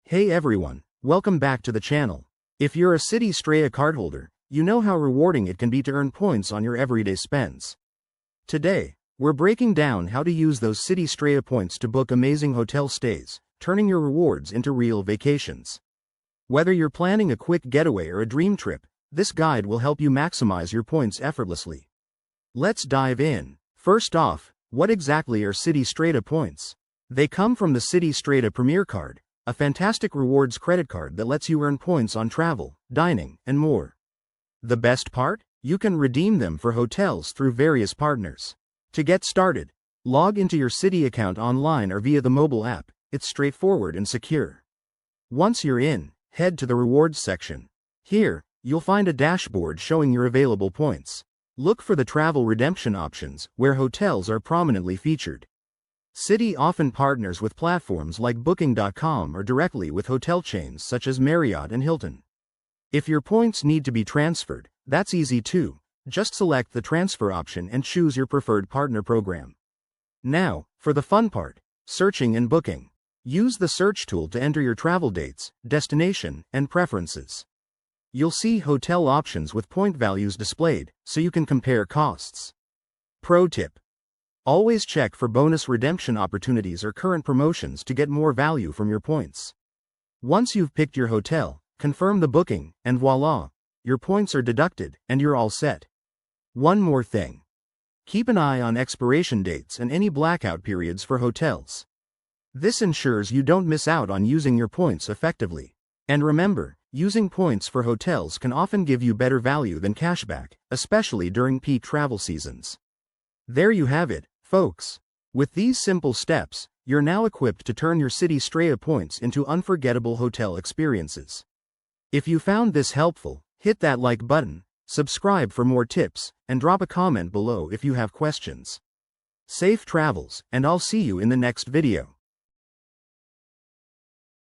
Hey everyone, welcome back to the channel. If you're a Citi Strata cardholder, you know how rewarding it can be to earn points on your everyday spends. Today, we're breaking down how to use those Citi Strata points to book amazing hotel stays, turning your rewards into real vacations. Whether you're planning a quick getaway or a dream trip, this guide will help you maximize your points effortlessly. Let's dive in. First off, what exactly are Citi Strata points? They come from the Citi Strata Premier Card, a fantastic rewards credit card that lets you earn points on travel, dining, and more. The best part? You can redeem them for hotels through various partners. To get started, log into your Citi account online or via the mobile app. It's straightforward and secure. Once you're in, head to the rewards section. Here, you'll find a dashboard showing your available points. Look for the travel redemption options, where hotels are prominently featured. Citi often partners with platforms like Booking.com or directly with hotel chains such as Marriott and Hilton. If your points need to be transferred, that's easy too. Just select the transfer option and choose your preferred partner program. Now, for the fun part, searching and booking. Use the search tool to enter your travel dates, destination, and preferences. You'll see hotel options with point values displayed, so you can compare costs. Pro tip: always check for bonus redemption opportunities or current promotions to get more value from your points. Once you've picked your hotel, confirm the booking, and voila, your points are deducted, and you're all set. One more thing. Keep an eye on expiration dates and any blackout periods for hotels. This ensures you don't miss out on using your points effectively. And remember, using points for hotels can often give you better value than cashback, especially during peak travel seasons. There you have it, folks. With these simple steps, you're now equipped to turn your Citi Strata points into unforgettable hotel experiences. If you found this helpful, hit that like button, subscribe for more tips, and drop a comment below if you have questions. Safe travels, and I'll see you in the next video.